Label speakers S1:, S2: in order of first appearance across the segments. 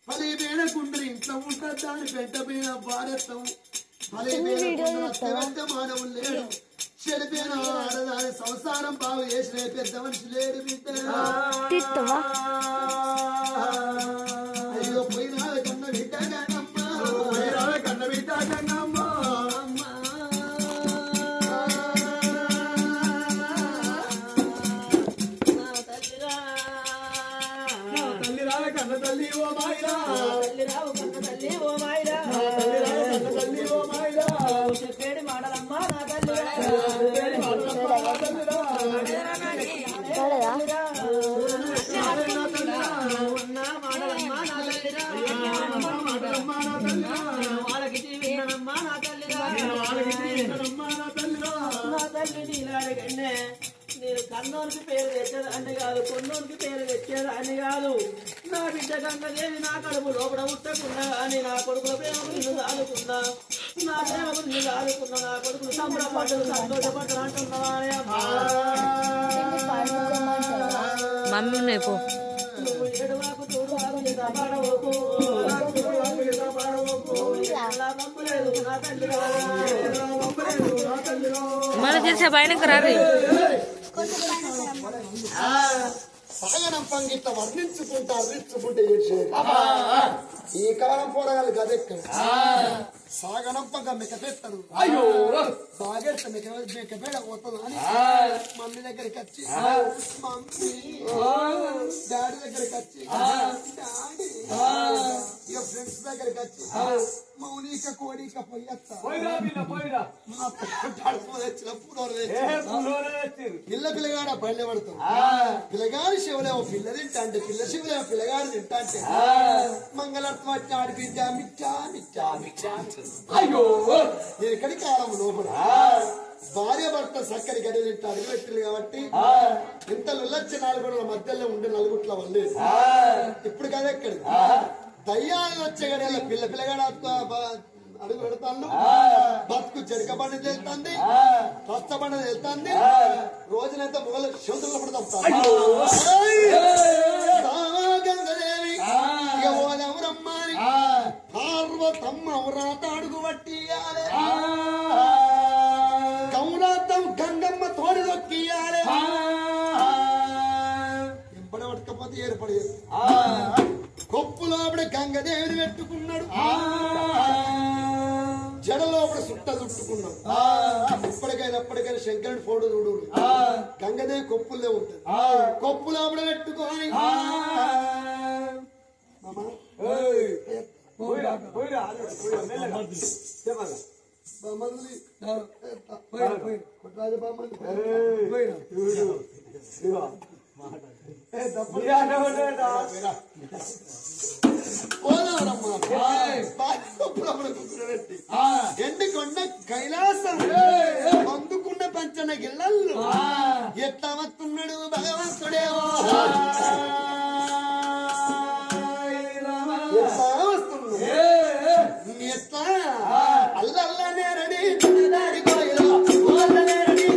S1: పది పేడ కుండ్రి ఇంట్లో ఉంటుంది దాని పెంట పైన భారతం పది పేద మానవులు లేడు చెడిపోయిన ఆడదాని సంసారం బాగు చేసిన పెద్ద మనిషి లేడు బిడ్డ అయ్యో పోయినా కన్న బిడ్డ కన్న బిడ్డ కన్నమ్మ కన్న తల్లి ఓ మాయిరా తల్లి రావు కన్న తల్లి ఓ మాయిరా తల్లి రావు కన్న తల్లి ఓ మాయిరా చెప్పేడి మాటలమ్మ నా తల్లి చెప్పేడి మాటలమ్మ నా తల్లి వాళ్ళకి విన్ననమ్మ నా తల్లి నా తల్లి నీలాడగన్నే నేను కన్నోనికి పేరు తెచ్చేది అని కాదు కొన్నోనికి పేరు తెచ్చేది అని కాదు నా బిడ్డ గంగదేవి నా కడుపు లోపల ఉట్టకున్నా అని నా కొడుకుల ప్రేమ నిన్ను దాదుకున్నా నా ప్రేమ నిన్ను దాదుకున్నా నా కొడుకులు సంబరపడ్డలు సంతోషపడ్డలు అంటున్నావా
S2: మమ్మీ ఉన్నాయి పో
S1: నువ్వు ఏడువాకు తోడువాకు పడవకు పంపలేదు నా తల్లి నా తల్లి
S2: మన చేసే బయటకు రాదు
S1: సాగనంపంగా ఇట్లా వర్ణించుకుంటా అర్రించుకుంటే ఏడ్చేది ఈ కాలం పోరగాలు గదెక్కడ సాగనంపంగా మెక్కపెట్టాడు అయ్యో బాగేస్తా మెక్కపేడ పోతుంది అని మమ్మీ దగ్గరికి వచ్చి మమ్మీ డాడీ దగ్గరికి వచ్చి డాడీ ఇక ఫ్రెండ్స్ దగ్గరికి వచ్చి మౌనిక కోడిక పోయొస్తా పిల్ల పిల్లగాడ పళ్ళె పడుతుంది పిల్లగాడి శివులేమో పిల్ల తింటా అంటే పిల్ల శివులేమో పిల్లగాడు తింటా అంటే మంగళత్వం వచ్చి ఆడిపించా మిచ్చా మిచ్చా మిచ్చా అయ్యో నేను ఎక్కడి కాలం లోపల భార్య భర్త చక్కని గడి తింటా అడుగు పెట్టింది కాబట్టి ఇంత లుల్లచ్చ నాలుగు మధ్యలో ఉండే నలుగుట్ల వల్లే ఇప్పుడు కదా ఎక్కడి దయ్యాలు వచ్చే గడియల పిల్ల పిల్లగాడ అడుగు పెడతాను బతుకు చెరకబడి వెళ్తుంది రచ్చబడి వెళ్తుంది రోజునైతే మొగలు శోధనలు పడతాం గంగదేవి ఓదెవరమ్మని పార్వతమ్మ వ్రాత అడుగు పట్టి గౌరాతం గంగమ్మ తోడి దొక్కియాలి ఎంపడ పట్టకపోతే ఏర్పడేది కొప్పులోపడ గంగదేవిని పెట్టుకున్నాడు జడలోపడ సుట్ట చుట్టుకున్నాడు ఎప్పటికైనా శంకరుని ఫోటో చూడు గంగదేవి కొప్పులే ఉంటుంది కొప్పులోపడ పెట్టుకొని ఎండుకొండ కైలాసం అందుకున్న పంచన గిళ్ళల్లో ఎట్లా వస్తున్నాడు భగవంతుడేమో ఎట్లా వస్తున్నాడు ఎట్లా అల్లల్లనే రెడీ దాడి కోయిలో అల్లనే రెడీ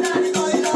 S1: దాడి కోయిలో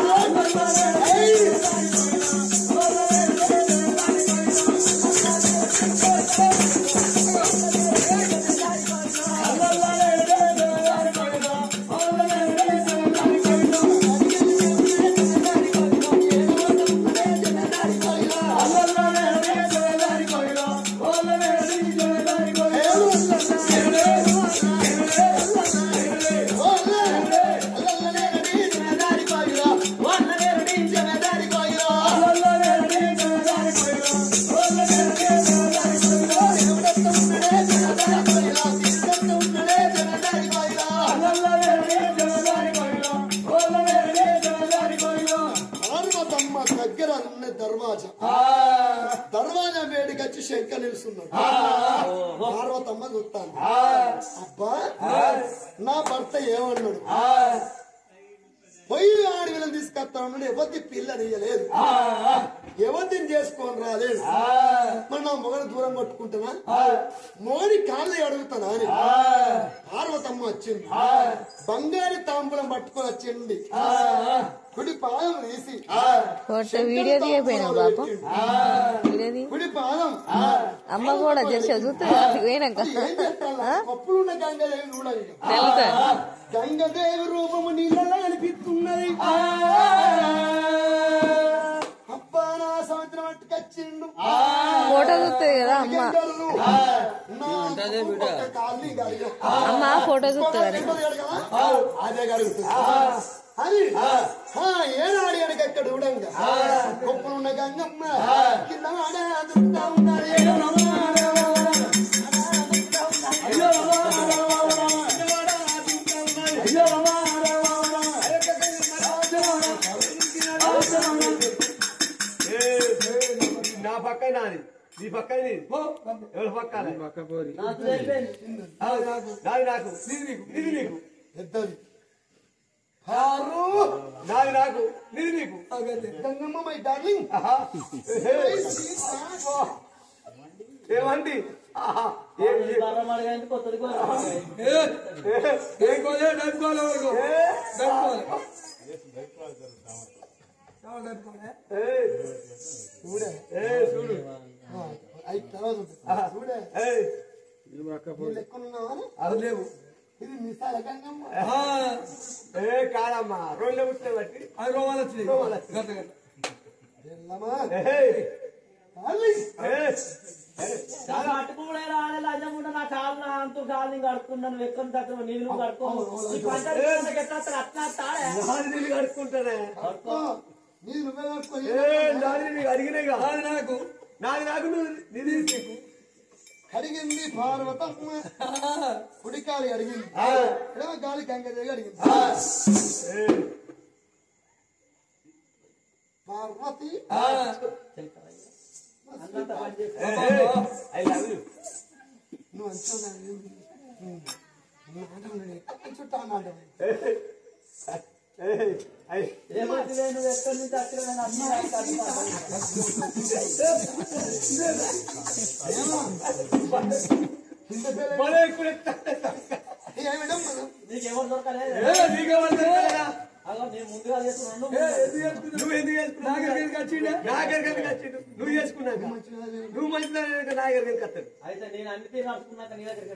S1: దర్వాజా వేడికి వచ్చి శంకర్ నిలుస్తున్నాడు పార్వతమ్మ చూస్తాను అబ్బా నా భర్త ఏమన్నాడు పొయ్యి ఆడవిలను తీసుకొస్తాను ఎవరి పిల్లనియలేదు ఎవరిని చేసుకొని రాలేదు మరి నా మొగలు దూరం కొట్టుకుంటున్నా మోని కాళ్ళే అడుగుతానా అని పార్వతమ్మ వచ్చింది బంగారు తాంబూలం పట్టుకొని వచ్చింది కుడి పాదం తీసి
S2: ఫోటో వీడియో తీయపోయినా బాప వీడియో తీ
S1: కుడి పాదం
S2: అమ్మ కూడా చేసా చూస్తే పోయినాక
S1: పప్పులున్న గంగదేవి చూడాలి
S2: తెలుసా
S1: గంగదేవి రూపము నీళ్ళలో కనిపిస్తున్నది అబ్బా నా సంవత్సరం అట్టుకొచ్చిండు
S2: ఫోటో చూస్తుంది కదా అమ్మ అమ్మ ఫోటో చూస్తుంది
S1: అదే కడుగుతుంది అది ఏనాడు ఎనకెక్కడ చూడంగా గొప్పలున్న గంగమ్మ కింద
S3: నా పక్క నాది నీ పక్క ఎవరి పక్క నాది నాకు ఇది నీకు
S1: పెద్దది
S3: నాది నాకు నీది నీకు
S1: గంగమ్మ మై డార్లింగ్
S3: ఏమండి చూడు అది లేవు
S1: ఇది మిసాల గంగమ్మ
S3: కాదమ్మా రోడ్ల పుట్టిన బట్టి అది రోమాలు వచ్చినాయి
S4: నా కాలు అంటూ కాలు కడుక్కున్నాను ఎక్కడ తక్కువ నీళ్ళు కడుకోను
S3: నీళ్ళు కడుక్కుంటానే
S1: నీది నువ్వే కట్టుకొని
S3: నాది నీకు అడిగినాయి నాది నాకు నీది నీకు
S1: అడిగింది పార్వతమ్మ కుడికాలి అడిగింది ఎడమ గాలి గంగదేవి అడిగింది పార్వతి నువ్వు చుట్టా
S4: ఏమంటే నువ్వు ఎక్కడి నుంచి నీకెవరు దొరకలేదు నేను ముందుగా చేసుకున్నాను
S3: నువ్వు ఎందుకు నువ్వు చేసుకున్నాక నువ్వు మంచిదా నాగరికి వస్తాడు
S4: అయితే నేను అన్ని తీరు నడుచుకున్నాక నీ దగ్గరికి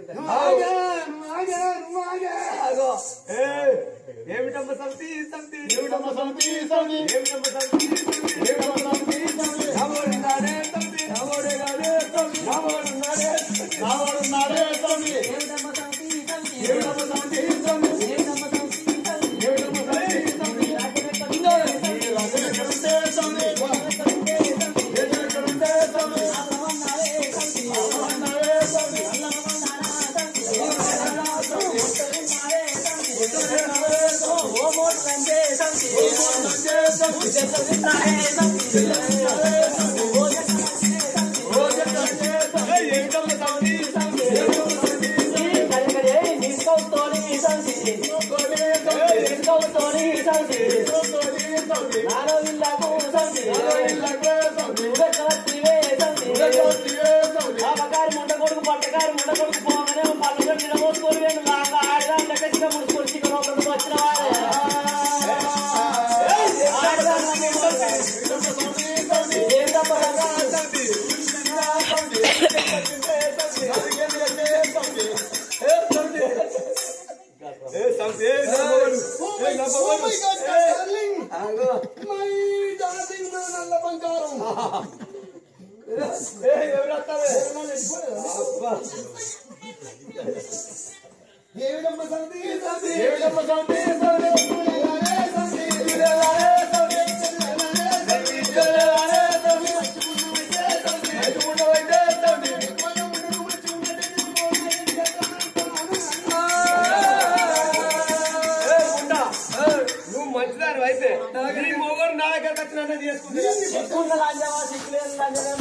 S3: ఏమిటమ్మ సంతి సంతి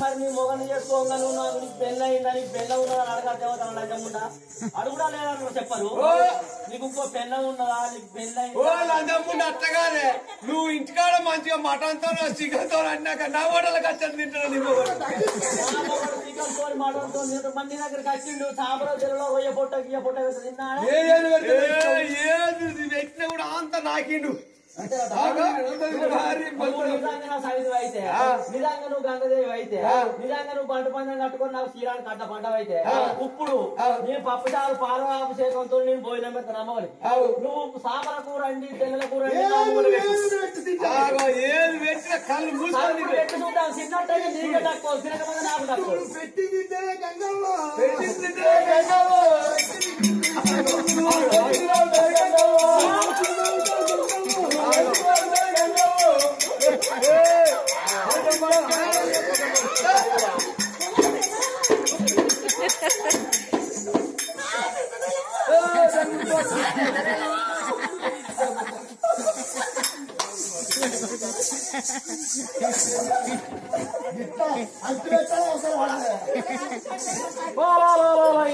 S3: మరి నీ మొగని చేసుకోగా నువ్వు నాకు పెళ్ళి అయిందని పెళ్ళ ఉన్నదని అడగా దేవతను లంచముండా అడుగుడా లేదని చెప్పరు నీకు ఇంకో పెళ్ళ ఉన్నదా నీకు పెళ్ళి లంచముండా అట్టగానే నువ్వు ఇంటికాడ మంచిగా మటన్తో చికెన్తో అన్నాక నా హోటల్కి వచ్చి తింటాను
S4: చికెన్ తో మటన్తో మంది దగ్గరికి వచ్చిండు సాంబార్ చెరువులో రొయ్య పొట్ట తిన్నాడు
S3: పెట్టినా కూడా అంత నాకిండు నువ్వు నిజంగా నా సవితి అయితే నిజంగా నువ్వు గంగదేవి అయితే నిజంగా నువ్వు పంట పందం కట్టుకొని నాకు శ్రీరానికి కట్ట పంట అయితే ఇప్పుడు నేను పప్పుచారు పాలభిషేకంతో నేను భోజనం పెడతాను అమ్మవారికి నువ్వు సాపర కూర అండి తెల్లల కూర
S5: కళ్ళు
S3: పెట్టి చూద్దాం తిన్నట్టయితే నీకే తక్కువ తినకపోతే నాకు తక్కువ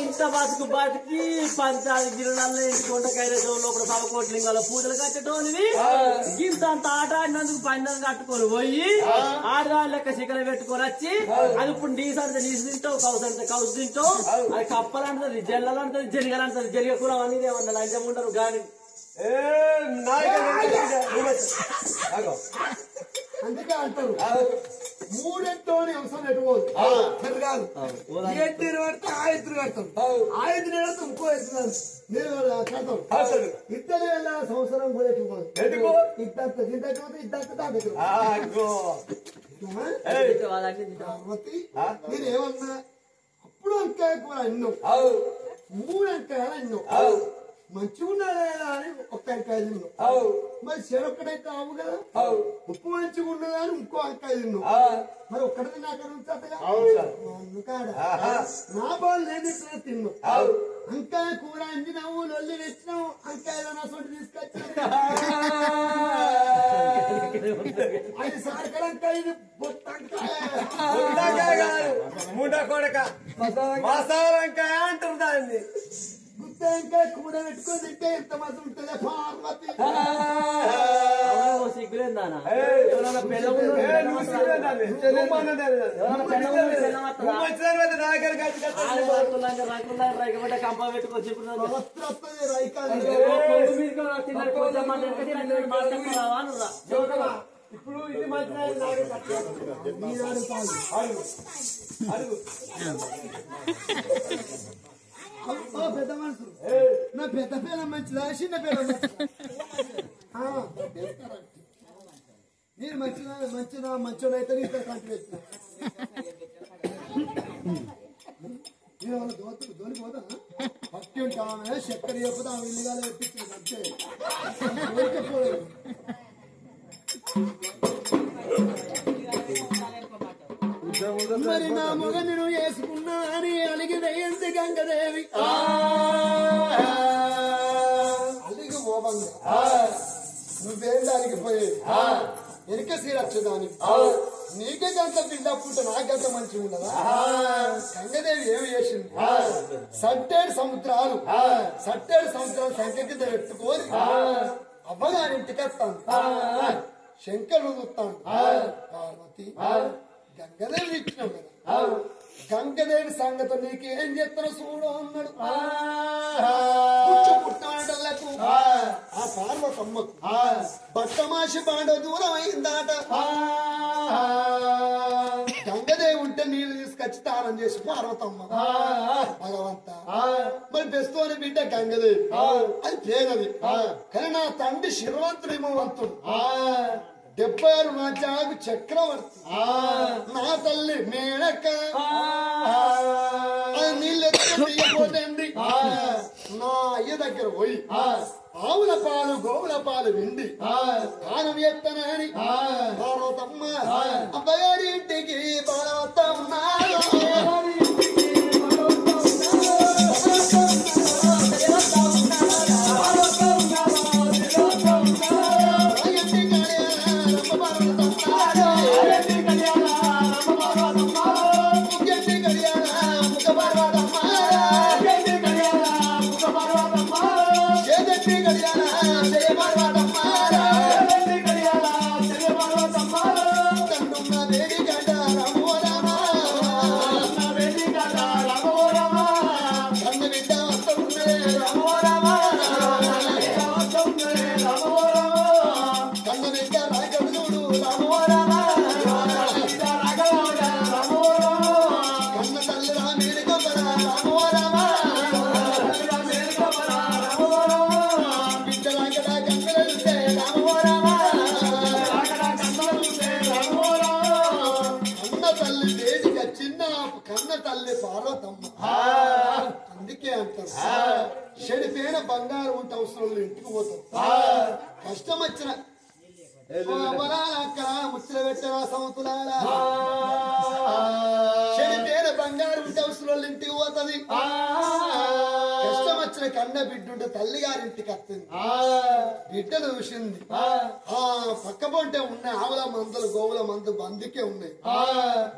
S3: ఇంత బతుకు బతికి పంచాలి గిరణాల్లో ఇంటి కొండకాయ లోపల సవకోట్లింగాల పూజలు కట్టటోనివి ఇంత అంత ఆట ఆడినందుకు పందం కట్టుకొని పోయి ఆడదాని లెక్క శిఖర పెట్టుకొని వచ్చి అది ఇప్పుడు నీసంటే నీసు తింటావు కౌసంటే కౌసు తింటావు అది కప్పలంటది జల్లలంటది జరిగలంటది జరిగకూడదు అనేది ఏమన్నా లంచం ఉండరు గాని
S1: అందుకే అంటారు మూడెంటోని అవసరం పెట్టుకోదు కాదు ఎత్తులు పడితే ఆ ఎత్తులు కడతాం ఆ ఎత్తులు వెళ్తే ఇంకో ఎత్తులు నేను కడతాం ఇద్దరు వెళ్ళ సంవత్సరం కూడా ఎట్టుకోదు ఇద్దరు ఇంతకపోతే ఇద్దరు నేను ఏమన్నా అప్పుడు అంకాయ కూర అన్నం 3 అంకాయలు అన్నం మంచిగా ఉన్నదా అని ఒక్క అంకాయ తిన్నావు మరి చెరొక్కడైతే ఆవు కదా ఉప్పు మంచిగా ఉన్నదా అని ఇంకో అంకాయ తిన్నావు మరి ఒక్కడిది నాకు ఉంచగా నా బాలు నేను తిన్నావు అంకాయ కూర అందినావు లొల్లి తెచ్చినావు అంకాయలో నా సొంత తీసుకొచ్చాను 5 సార్లు అంకాయ
S5: ముండా కొడక మసాలంకాయ అంటారు దాన్ని
S1: గుత్తంకాయ కూర పెట్టుకొని తింటే ఎంత మంది ఉంటుంది పార్వతి
S3: సిగ్గులేదానా కంప పెట్టుకొచ్చి
S5: ఇప్పుడు ఇది మంచిగా
S1: పెద్ద మనుషులు నా పెద్ద పిల్ల మంచిదా చిన్న పిల్ల నేను మంచిదా మంచోడైతే నీతో కంటి పెట్టిన నేను వాళ్ళ దోతులు దోలిపోతా పట్టి ఉంటామే చక్కెర చెప్పదా ఇల్లుగా ఎప్పించింది అంతే మరి నా మొగ నేను వేసుకున్నా అని అలిగిదయ్యంది గంగదేవి అలిగి ఓబంగా నువ్వేం దానికి పోయేది వెనక సీరచ్చేదానికి నీకే గంట బిడ్డప్పుంటే నాకంత మంచిగా ఉండదా గంగదేవి ఏమి చేసింది సట్టేడు సముద్రాలు సంఖ్య కింద పెట్టుకొని అవ్వగారింటికి వస్తాను శంకరుడు చూస్తాను పార్వతి గంగదేవి ఇచ్చినావు కదా గంగదేవి సంగతి నీకేం చెప్తారో చూడు అన్నాడు పుట్టినకు ఆ పార్వతమ్మకు బట్టమాసి బాండ దూరం అయిందాట గంగదేవి ఉంటే నీళ్లు తీసుకొచ్చి తానం చేసి పార్వతమ్మ భగవంత మరి బెస్తోని బిడ్డ గంగదేవి అది పేదది కానీ నా తండ్రి శిరవంతుడు హిమవంతుడు 76 రాజ్యాలకు చక్రవర్తి నా తల్లి మేనక నీళ్ళెత్తిపోతుంది నా అయ్య దగ్గర పోయి ఆవుల పాలు గోవుల పాలు విండి పానం ఎత్తనని పార్వతమ్మ అబ్బగారి ఇంటికి పార్వతమ్మ అందుకే అంటారు చెడిపోయిన బంగారం ఉంటే అవసరం ఇంటికి పోతాం కష్టం వచ్చిన ముచ్చట పెట్టరా సంతులారా చెడిపోయిన బంగారం ఉంటే అవసరం ఇంటికి పోతుంది కష్టం వచ్చిన కన్న బిడ్డ ఉంటే తల్లి గారింటికి వస్తుంది బిడ్డను చూసింది పక్క పొంటే ఉన్నాయి ఆవుల మందులు గోవుల మందు అందుకే ఉన్నాయి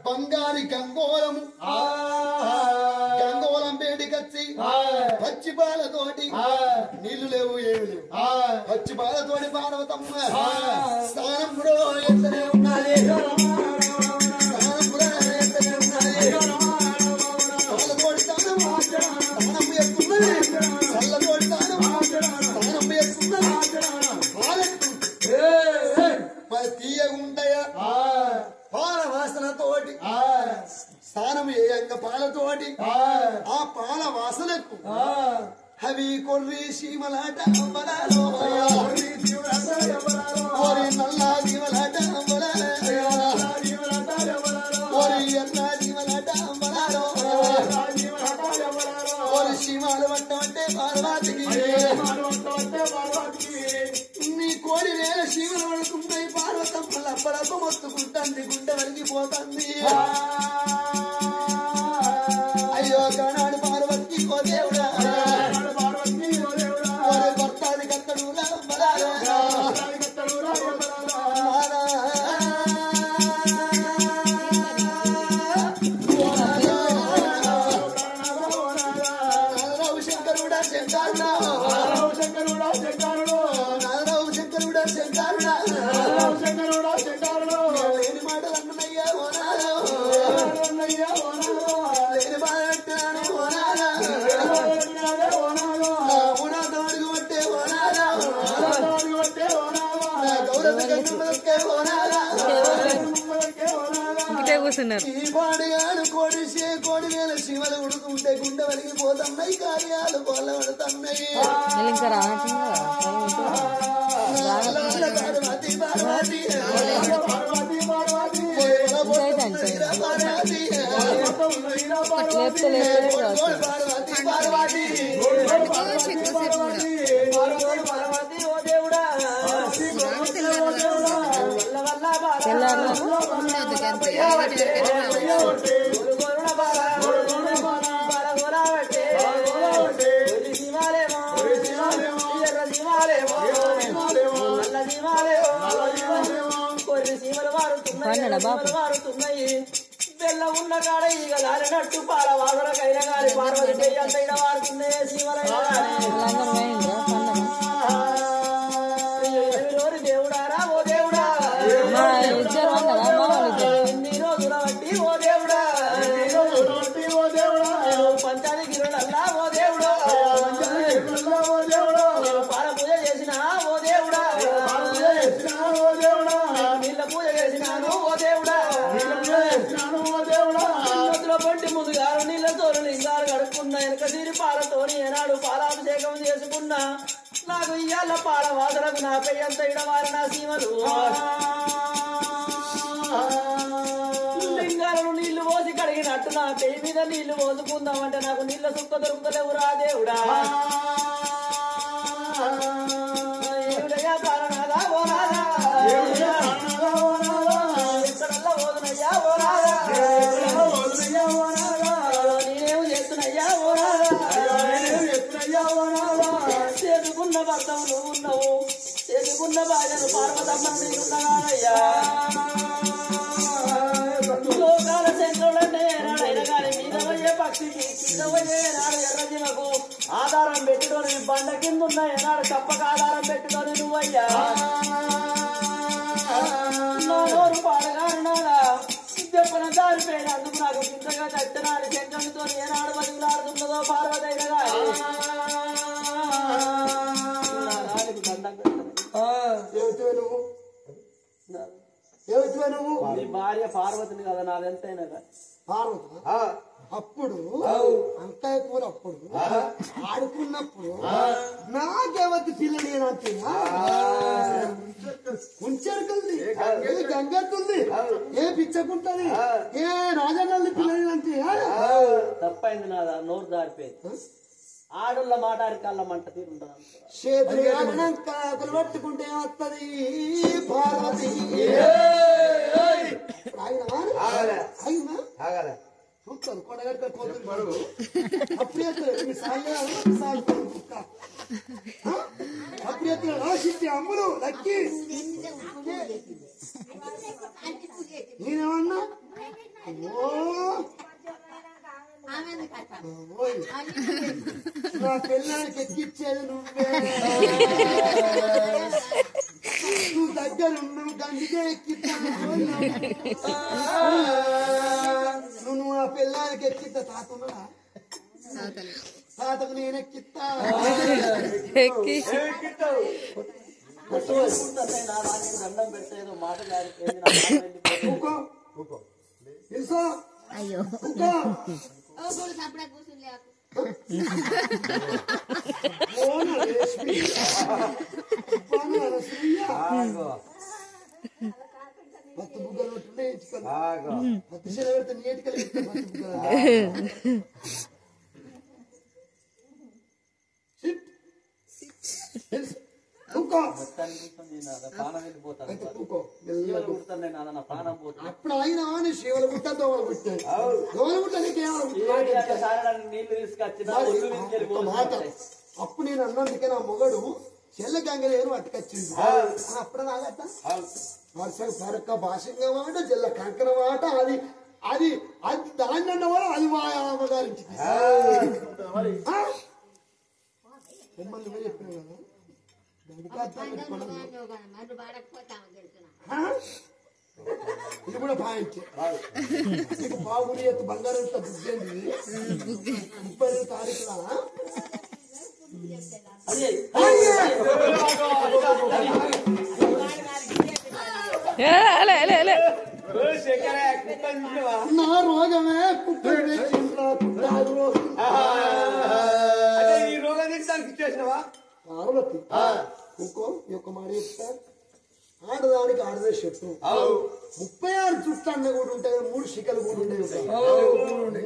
S1: బంగారి గంగోళము గంగోళం వేడికొచ్చి పచ్చి పాలతోటి నీళ్లు లేవు ఏమి లేవు పచ్చి పాలతోటి పార్వతమ్మ స్నానం కూడా ఎత్తనే ఉన్నది స్నానం కూడా ఎత్తనే ఉన్నది పాలతోటి స్నానం ఎక్కున్నది చల్లతోటి స్నానం ఎక్కున్నది మరి తీయగుండయా పాల వాసనతోటి స్నానం ఏయంగా పాలతోటి ఆ పాల వాసనకు అవి కొర్రి సీమలాట అంబరాలో నల్లా జీవలాట అంబరాలో ఎర్ర జీవలాట అంబరాలో సీమాలు పట్టమంటే పార్వతికి నీ కోడి వేల సీమలు పడుకుంటాయి పార్వతమ్మ లప్పలప్ప మొత్తుకుంటుంది గుండె వరిగిపోతుంది అయ్యో కనాడు పార్వతికి ఓ దేవుడా భర్తాది కత్తడు శంకరుడా శంకరుడా లేని మాటలు అన్నయ్యా లేని బాధ పెట్టాను పట్టే
S2: కూర్చున్నారు
S1: ఈ పాడుగాను కోడి వేల శివలు ఉడుకుంటే గుండె వలిగిపోతున్నాయి కార్యాలు కోళ్ళ పడుతున్నాయి
S2: ఇంకా
S1: పార్వతి పార్వతి
S3: వారుతున్నాయి బెల్ల ఉన్న కాడ ఈగ లారినట్టు పాల వాసనకైనా గారి పార్వతి అంతైనా వారుతున్నాయి శివలైనా దేవుడారా ఓ దేవుడా ఎన్ని రోజుల బట్టి ఓ దేవుడా పంచాది గిరుడల్లా ఓ దేవుడా పాల పూజ చేసిన ఓ దేవుడా నీళ్ళ పూజ చేసినాను ఓ దేవుడా పంటి ముందుగారు నీళ్ళతో లింగాలు కడుక్కున్నా వెనక తీరి పాలతోని ఏనాడు పాలాభిషేకం చేసుకున్నా నాకు ఇయ్యాల పాల వాసనకు నా పెయ్యంత ఇడవారి నా సీమలు లింగాలను నీళ్లు పోసి కడిగినట్టు నా పెయ్యి మీద నీళ్లు పోసుకుందామంటే నాకు నీళ్ళ సుక్క దొరుకుతలేవురా దేవుడా ఏమిటయ్యా ప్రాణనాదా ఓ నాదా ఎక్కడల్లా ఓదునయ్యా ఓ నాదా నేనేమి చేస్తున్నయ్యా ఓ నాదా చేతుకున్న భర్తవు నువ్వు ఉన్నావు చేతుకున్న భార్యను పార్వతమ్మను నేనున్నానయ్యా లోకాల శంకరుడంటే ఏనాడైనా కానీ మీద పోయే పక్షికి కింద పోయే ఏనాడు ఎర్రజీవకు ఆధారం పెట్టుకొని బండ కింద ఉన్న ఏనాడు కప్పక ఆధారం పెట్టుకొని నువ్వయ్యా నా నోరు పాడగానున్నాగా చెప్పన దారిపోయినందుకు నాకు కిందగా చట్టనాడు శంకరునితో ఏనాడు బతుకులాడుతున్నదో పార్వతైన
S1: నువ్వు
S3: నీ భార్య పార్వతిని కదా నాదెంతైనా
S1: పార్వతి అప్పుడు అంకాయ కూర అప్పుడు ఆడుకున్నప్పుడు నాకేవద్దు పిల్ల నేనంటే ఉంచరుకుంది ఏ గంగత్తుంది ఏ పిచ్చకుంటది ఏ రాజన్నల్ని పిల్ల నేనంటే
S3: తప్పైంది నాదా నోరు దారిపోయింది ఆడుల్ల మాట అరికల్లమంట తీరుంటది
S1: చేతులు కాకులు పట్టుకుంటే వస్తుంది పార్వతి చూస్తాను కొడగట్ట కోతులు అప్పుడే అప్పుడే రాసిచ్చి అమ్ములు లక్కి నేనేమన్నా నా పిల్లలకి ఎక్కిచ్చేది నువ్వే నువ్వు దగ్గర నువ్వు గండికే ఎక్కిస్తాను నువ్వు ఆ పిల్లలకి ఎక్కిస్తా తాతన్నాడా తాతకు నేను ఎక్కిస్తా
S3: దండం పెడితే మాట
S1: తెలుసా
S2: అయ్యో
S1: పత్తు బుగ్గలు పత్తి శీల పెడితే నీటికలు అప్పుడు ఆయన శివల గుట్ట దోమలు గుట్టాడు దోమలు గుట్టడానికి మాట అప్పుడు నేను అన్నందుకే నా మొగడు చెల్ల గంగలేరు అట్టుకొచ్చింది అప్పుడు నాగట వర్షం పరక్క భాషంగా మాట జల్ల కంకర మాట అది అది అది దాన్ని అన్నవాడు అది మా అమ్మగారికి మిమ్మల్ని చెప్పిన కదా ఇది కూడా పాయించే నీకు బాగుని ఎత్తు బంగారం బుగ్గేంది 30 తారీఖులా నా రోగమే
S5: ఈ రోగం దానికి ఇచ్చేసినవా
S1: పార్వతి ఇంకో ఈ యొక్క మాట చెప్తారు ఆడదానికి ఆడదే చెట్టు 36 చుట్టూ అన్న కూడా ఉంటాయి 3 శిఖలు కూడా ఉండేవి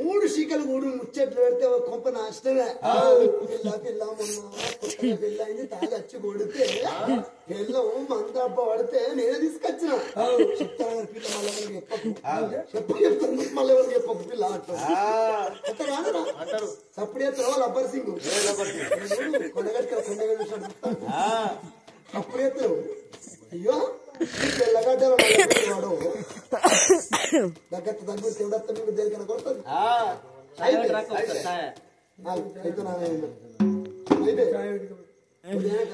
S1: 3 శిఖలు కూడా ముచ్చట్లు పెడితే కొంప నాశనమే పిల్ల మొన్న కొత్తగా పిల్ల అయింది తాగచ్చి కొడితే పిల్లం మందబ్బ పడితే నేనే తీసుకొచ్చిన చెప్తాను పిల్ల మళ్ళీ చెప్తాను మళ్ళీ ఎవరికి చెప్పకు పిల్ల అంటారు అప్పుడే వాళ్ళు అబ్బర్ సింగ్ కొండగట్టుకు కొండగట్టు అప్పుడే అయ్యో తెల్లగడ్డలు వాడు దగ్గర దగ్గర తెవడత్త మీకు దేనికైనా కొడుతుంది అయితే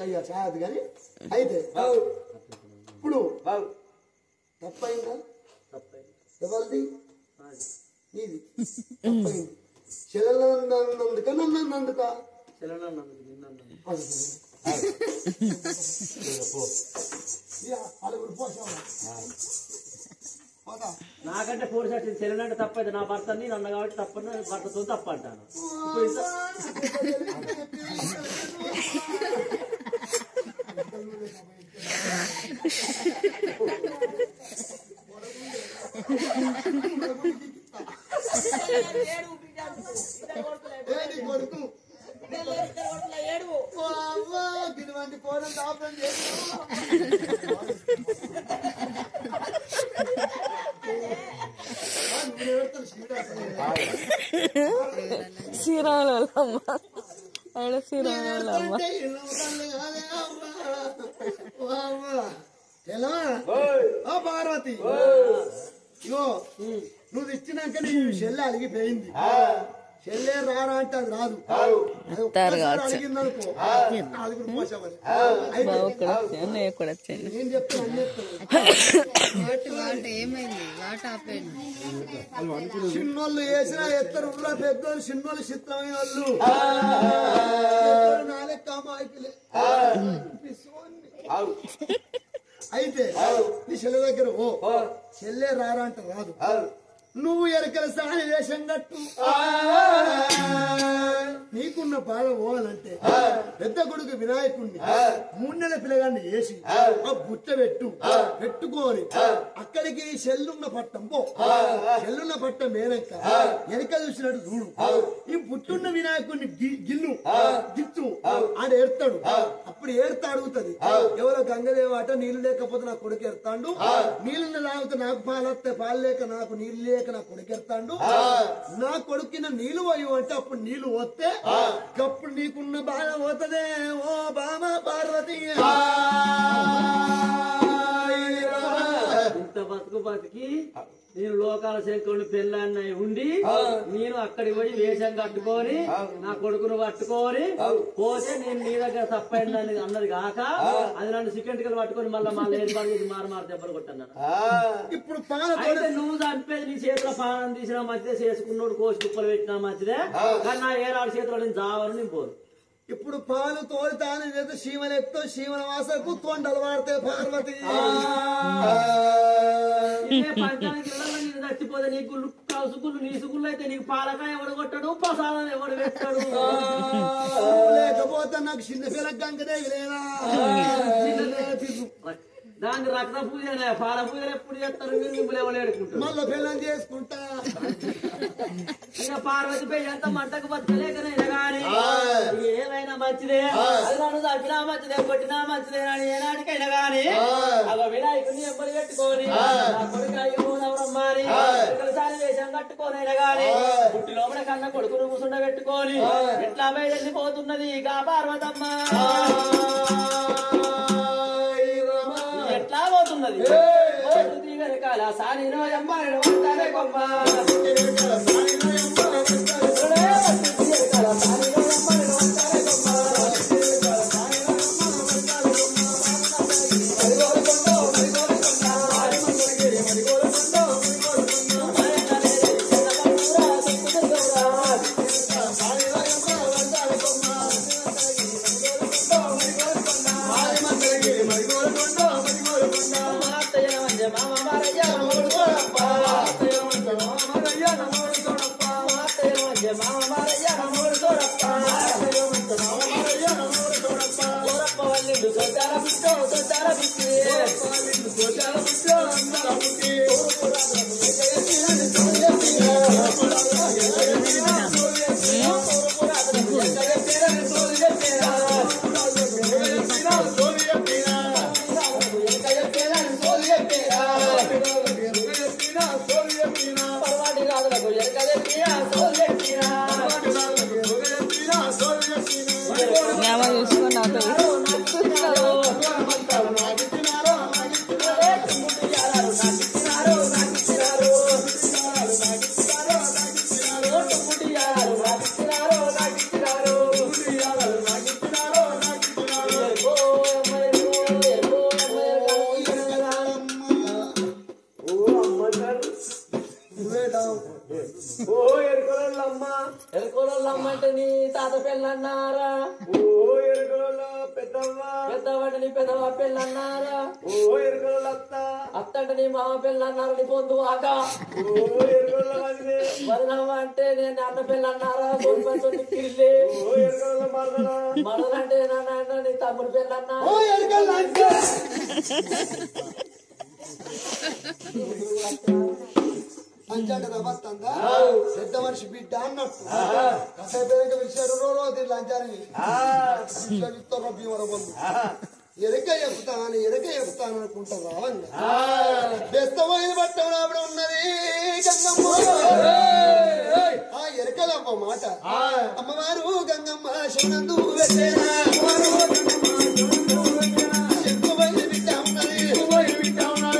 S1: అయ్యా చాయదు కానీ అయితే ఇప్పుడు తప్పైందా ఎవరిది నీది తప్పైంది చెల్లెలందుక నన్నందుక
S3: నాకంటే ఫోర్స్ వచ్చింది చెల్లెలంటే తప్పైతే నా భర్త నేను అన్న కాబట్టి తప్పని భర్తతో తప్ప అంటాను
S1: కొడుకు ఇటువంటి కోరం దాపం
S2: శ్రీరాములమ్మ ఆడ శ్రీరాములమ్మ
S1: ఎలా పార్వతి ఇగో నువ్వు ఇచ్చినాక నీ చెల్లె అలిగిపోయింది చెల్లె రారా అంటే అది రాదు అడిగిందనుకో అది కూడా పోసామని నేను చెప్తాను చిన్నోళ్ళు వేసినా ఎత్తరు పెద్దోళ్ళు చిన్నోళ్ళు చిత్రమైన వాళ్ళు నాలెక్క అమాయకులే అయితే నీ చెల్లె దగ్గర ఓ చెల్లె రారా అంటే రాదు నువ్వు ఎరకల సాని వేషం కట్టు నీకున్న బాధ పోవాలంటే పెద్ద కొడుకు వినాయకుడిని 3 నెలల పిల్లగాన్ని వేసి ఆ బుట్ట పెట్టుకొని అక్కడికి చెల్లున్న పట్టం పో చెల్లున్న పట్టం వేనక్క వెనక చూసినట్టు చూడు ఈ పుట్టున్న వినాయకుడిని గిచ్చు ఆడ ఏడతాడు అప్పుడు ఏడతా అడుగుతుంది ఎవరో గంగదేవాట నీళ్లు లేకపోతే నా కొడుకు ఎడతాడు నీళ్ళు తాగితే నాకు పాలొస్తే పాలు లేక నాకు నీళ్లు లేక నా కొడుకు ఎడతాడు నా కొడుకున్న నీళ్లు పోయి అంటే అప్పుడు నీళ్లు వస్తే అప్పుడు నీకున్న బాధ పోతదే ఓ బామ పార్వతి
S3: ఇంత బతికి నేను లోకాల శంకరుని పెళ్ళాన్ని ఉండి నేను అక్కడికి పోయి వేషం కట్టుకొని నా కొడుకును పట్టుకొని పోతే నేను నీ దగ్గర తప్పైందని అన్నది కాక అది నన్ను సికెంటికలు పట్టుకొని మళ్ళీ ఏర్పాటు చేసి మారు దెబ్బలు కొట్టన్నాను.
S1: ఇప్పుడు
S3: అయితే నువ్వు చంపేది నీ చేతిలో పానం తీసినా మంచిదే, చేసుకున్నోడు కోసి కుప్పలు పెట్టినా మంచిదే, కానీ నా ఏరాడు చేతిలో నేను జావను నేను పోను.
S1: ఇప్పుడు పాలు తోలుతాను లేదా శీమలెత్తో శీమల వాసకు తొండలు వాడితే పార్వతి
S3: పంచానికి చచ్చిపోతే నీ గుళ్ళు కసుగుళ్ళు నీ సుగుళ్ళు అయితే నీకు పాలకాయ ఎవడు కొట్టాడు ప్రసాదం ఎవడు పెట్టాడు
S1: లేకపోతే నాకు చిన్న పిల్లకి గంగదేవి లేదా
S3: దానికి రక్త పూజ పాల పూజలు ఎప్పుడు చేస్తారు మిమ్మల్ని ఎవరు ఏడుకుంటారు
S1: మళ్ళీ పిల్లలు చేసుకుంటా
S3: ఇక పార్వతి పేరు ఎంత మంటకు బతకలేకనైనా కానీ ఏమైనా మంచిదే, అది నన్ను తప్పినా మంచిదే కొట్టినా మంచిదే అని ఏనాటికైనా గాని అలా వినాయకుడిని ఎవ్వరు పెట్టుకొని ఒకసారి వేషం కట్టుకోనైనా గాని పుట్టి లోపల కన్నా కొడుకును కూసుండ పెట్టుకొని ఎట్లా వెళ్ళిపోతున్నది ఇక పార్వతమ్మ ఎట్లా పోతున్నది వెనకాల సానినో ఎమ్మారినో ఉంటారే కొమ్మ ఎరుకోళ్ళమ్మంటే నీ తాత పెళ్ళన్నారా, పెద్దవాడి నీ పెద్దవా పెళ్ళన్నారా, అత్త అంటే నీ మామ పెళ్ళన్నారా, నీ పొందువాక వదనమ్మ అంటే నేను అన్న పెళ్ళన్నారా, కిళ్ళి మరదంటే నాన్న నీ తమ్ముడు పెళ్ళన్నా
S1: అంచాట నవ్వుతుందా పెద్ద మనిషి బిడ్డ అన్నట్టు కాసేపు పిలిచారు రోజు లంచాన్ని భీమర బంధు ఎరక చెప్తాను అనుకుంటా రావంగా బెస్తమైన పట్టం ఆవిడ ఉన్నది గంగమ్మ ఆ ఎరకలమ్మ మాట అమ్మవారు గంగమ్మ శివనందు బిడ్డ ఉన్నది బిడ్డ ఉన్నది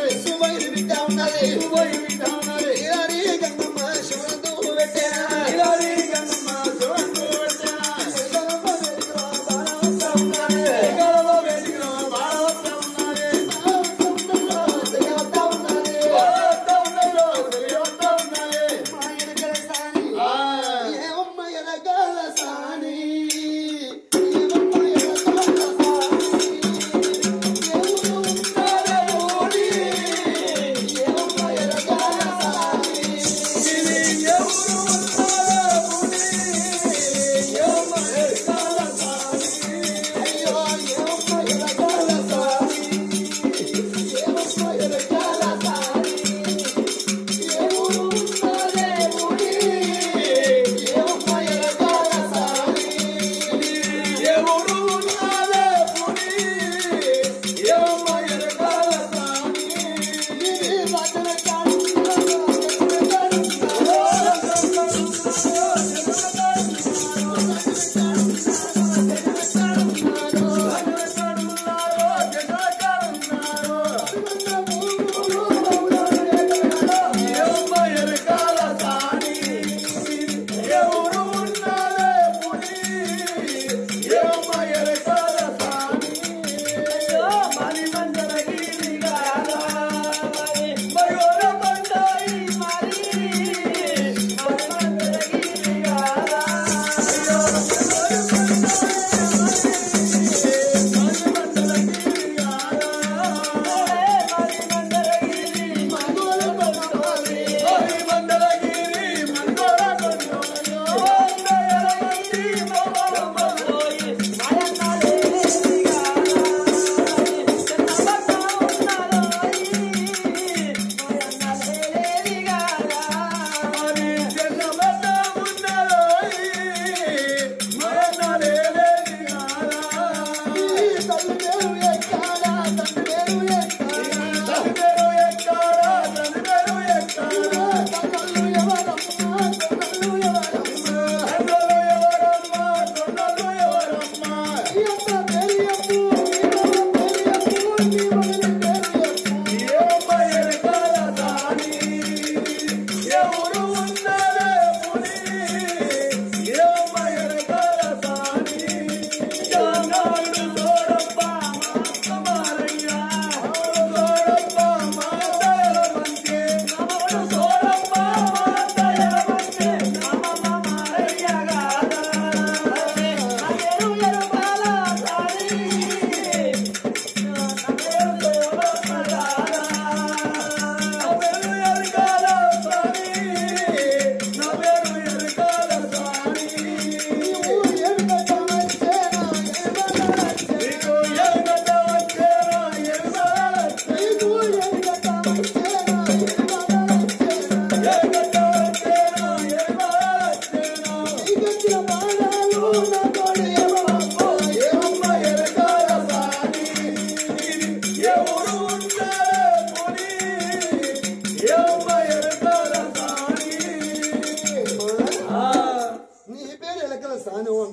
S1: నువ్వు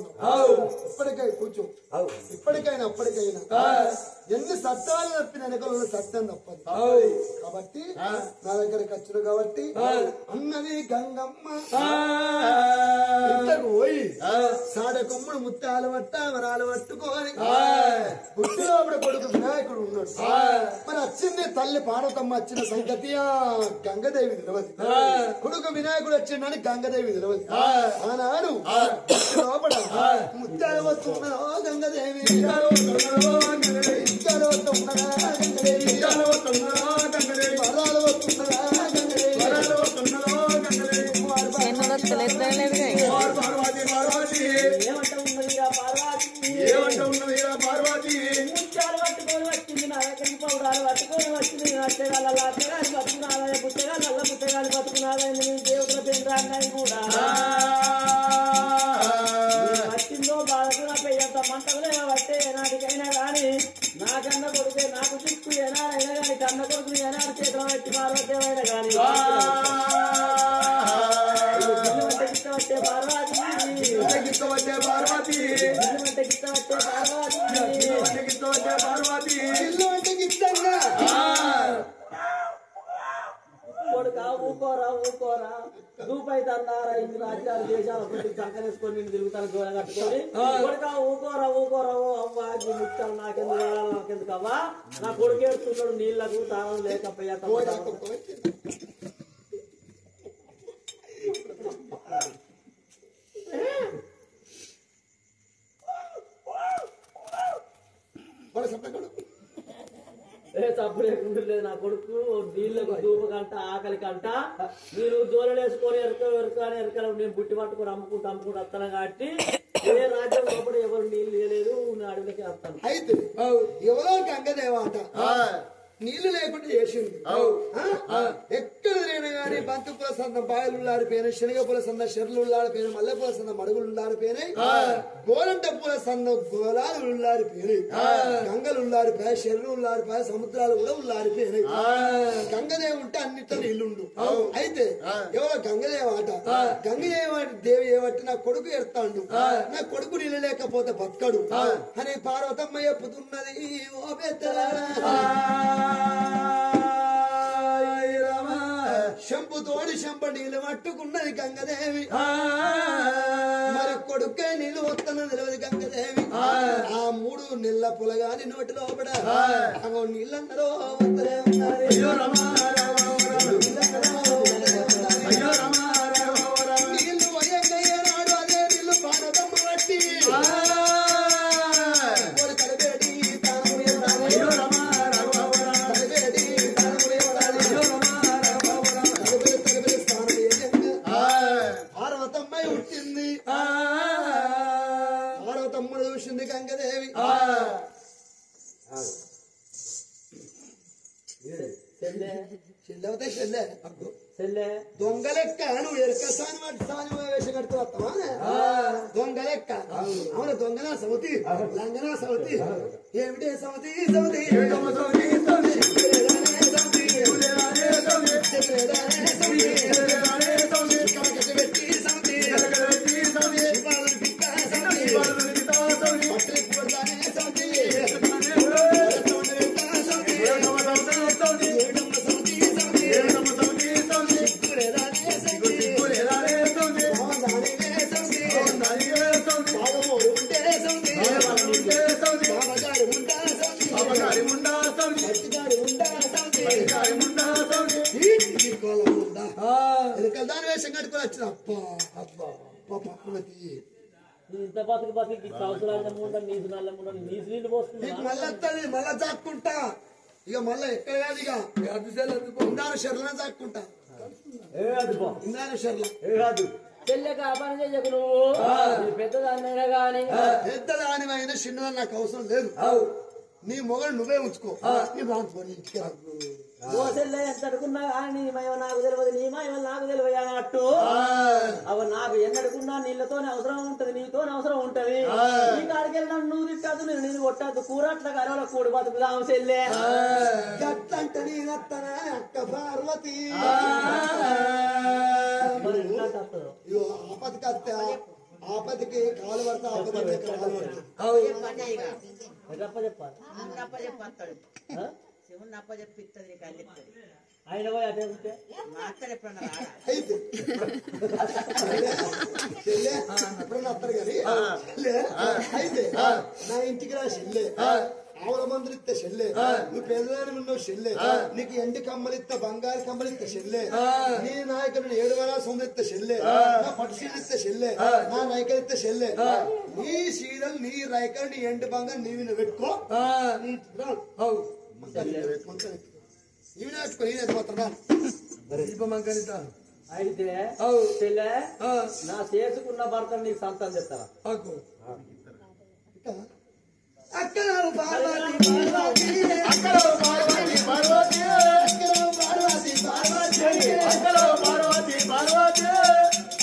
S1: ఇప్పటికై కూర్చో ఇప్పటికైనా అప్పటికైనా ఎన్ని సత్యాలు తప్పిన వెనకలు సత్యం తప్పదు కాబట్టి నా దగ్గరికి వచ్చారు కాబట్టి అన్నది గంగమ్మ ఇంతకు పోయి సాడ కొమ్ముడు ముత్తాలు పట్ట వరాలు పట్టుకొని పుట్టినప్పుడు కొడుకు వినాయకుడు ఉన్నాడు మరి వచ్చింది తల్లి పార్వతమ్మ వచ్చిన సంగతి గంగదేవి తెలియదు కొడుకు వినాయకుడు వచ్చిండని గంగదేవి తెలియదు ఆనాడు లోపల ముత్తాలు వస్తున్నదో గంగదేవి
S4: ముత్యాలు పట్టుకొని వచ్చింది నా దగ్గరికి పౌరాలు పట్టుకొని వచ్చింది అత్తగాలి బతుకున్నాదా పుట్టగాలి అల్ల పుట్టగాలి బతుకున్నాదా దేవుల పేరు అన్నాయి కూడా వచ్చిందో బాధకు నా పెయ్యంత మంటలే పట్టే ఏనాటికైనా కానీ నా కన్న కొడుకే నాకు దిక్కు ఏనాడైనా కానీ కన్న కొడుకు ఏనాడు చేతిలో పెట్టి పార్వత్యమైనా కానీ గిట్టవట్టే పార్వతి కొడుక ఊకోరా ఊకోరా దూపైతే అన్నారా ఇంటి రాజ్యాలు దేశాల ప్రతి సంకరేసుకొని నేను తిరుగుతాను గోడ కట్టుకొని కొడుక ఊకోరా ఊకోరా ఓ అవ్వా ముక్కలు నాకెందుకు అవ్వా నా కొడుకేస్తున్నాడు నీళ్లకు తాళం లేకపోయా తప్పు లేకుండా లేదు నా కొడుకు నీళ్ళకు దూప కంట ఆకలి కంట మీరు జోలు వేసుకొని ఎరకలు నేను బుట్టి పట్టుకొని అమ్ముకుంటూ వస్తాను కాబట్టి ఏ రాజ్యం లోపల ఎవరు నీళ్ళు లేదు అడవిలోకి వస్తాను
S1: అయితే ఎవరో గంగదేవాట నీళ్లు లేకుండా చేసింది ఎక్కడ లేని గానీ బంతి పూల సంద బాయలు ఉల్లాడిపోయినాయి శనగ పూల సంద చెర్లు ఉల్లాడిపోయినాయి మల్లె పూల సంద మడుగులు ఉల్లాడిపోయినాయి గోరంట పూల సంద గోళాలు ఉల్లాడిపోయినాయి గంగలు ఉల్లాడిపోయాయి చెర్లు ఉల్లాడిపోయాయి సముద్రాలు కూడా ఉల్లాడిపోయినాయి గంగదేవి ఉంటే అన్నిట్లో నీళ్లుండు అయితే ఎవరో గంగదేవాట దేవి ఏవట్టి నా కొడుకు ఎడతాడు నా కొడుకు నీళ్ళు లేకపోతే బతకడు అని పార్వతమ్మ చెప్పుతున్నది ఓ పెద్దలారా శంపుతోడి శంప నీళ్ళు పట్టుకున్నది గంగదేవి మరి కొడుకే నీళ్ళు వస్తున్నది తెలియదు గంగదేవి ఆ 3 నెలల పొలగాని నోటి లోపల నీళ్ళందరూ వస్తలే ఉన్నారు నీళ్లు వయంగయ్యనాడు అదే నీళ్లు పార్వతమ్మ పట్టి గంగదేవి చెల్లెవతే చెల్లె దొంగలెక్క నువ్వు ఎరక సాని వేష కడుతూ వస్తావా దొంగలెక్క అవును దొంగనా సవతి లంగనా సవతి ఏమిటి సవతి సవతి దాని వేషం కట్టుకొని వచ్చిన
S4: ఇంత బతికి అవసరాలు నీళ్ళు పోస్తుంది
S1: మళ్ళీ మళ్ళా చాక్కుంటా ఇక మళ్ళా ఎక్కడ కాదు ఇక ఇందాను షర్లనే చాక్కుంటా ఇందాను షర్ల
S4: చెల్లెక పని చేయకు నువ్వు పెద్దదానిమైనా కానీ
S1: పెద్దదానిమైనా చిన్నదాన్ని నాకు అవసరం లేదు నీ మొగలు నువ్వే ఉంచుకో నీ బాగుంటుంది ఇంటికి
S4: దోశల్లో ఎంత అడుకున్నా కానీ నీ మయం నాకు తెలియదు నీ మయం నాకు తెలియదు అన్నట్టు అవి నాకు ఎన్నడుకున్నా నీళ్ళతోనే అవసరం ఉంటది నీతోనే అవసరం ఉంటది నీ కాడికి వెళ్ళినా నువ్వు తిట్టద్దు నేను కొట్టద్దు కూర అట్లా కరవల కూడి బతుకుదాము చెల్లె
S1: గట్లంటే నేనత్తనా అక్క పార్వతి ఆపతికత్త ఆపదకి కాలు పడతా ఆపదకి కాలు పడతా
S4: ఎట్లప్ప చెప్పాలి ఆ? ఆయన పోయి అదే ఉంటే
S1: అయితే చెల్లె ఎప్పుడన్నా వస్తారు కానీ చెల్లె అయితే నా ఇంటికి రా చెల్లె ఆవుల మందులు ఇస్తే చెల్లె నువ్వు పెళ్ళాని ఉన్నావు చెల్లె నీకు ఎండి కమ్మలు ఇస్తే బంగారు కమ్మలు ఇస్తే చెల్లె నీ నాయకుడు 7 సొమ్ము ఇస్తే చెల్లె నా పట్టు సీలు ఇస్తే చెల్లె నా నాయకులు ఇస్తే చెల్లె నీ సీరలు నీ రైకలు నీ ఎండి బంగారు నీవి పెట్టుకో నీ ఇంటికి రా. ఇవి పెట్టుకో నేను పోతున్నా
S4: అయితే చెల్లె నా చేసుకున్న భర్త నీకు సంతానం చెప్తారా
S1: అక్కడ పార్వతి పార్వతి అక్కడ పార్వతి పార్వతి అక్కడ పార్వతి పార్వతి అక్కడ పార్వతి పార్వతి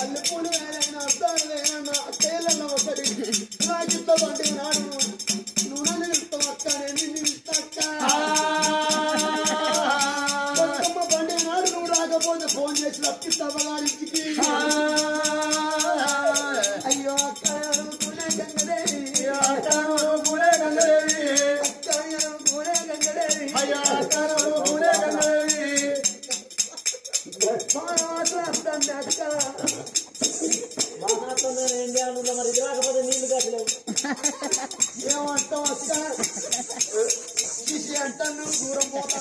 S1: అల్లుపులు వేరైన అర్థాలు వేరైన అక్కేళ్ళన్న ఒకటి నాకింత వంటి నాడు నువ్వు నన్ను ఇస్తావు అక్క నేను నిన్ను ఇస్తా అక్క బండి నాడు నువ్వు రాకపోతే ఫోన్ చేసి రప్పిస్తావా గారింటికి అయ్యో అక్క
S4: ఇండియాలో మరి ఇది రాకపోతే నీళ్లు కాసలేవు
S1: ఏమంటావు అక్క అంటాను దూరం పోతా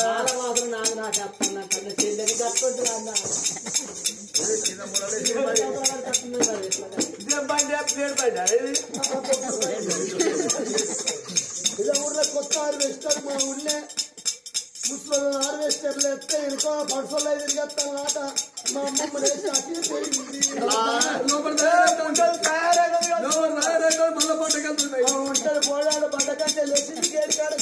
S4: చాలా మాత్రం నాకు నాకు వస్తున్నా కన్నా చెల్లెని కట్టుకుంటూ అన్నా
S1: ఇలా ఊర్లో కొత్త హార్వెస్టర్ మా ఊళ్ళే ముసలు హార్వెస్టర్లు ఎత్తే ఎనుకో పడుసలు తిరిగేస్తాను ఆట మా అమ్మమ్మ లేచి అట్టి పోయింది ఒంటరి పోడాడు బండకంటే లేచి గేడి కాడ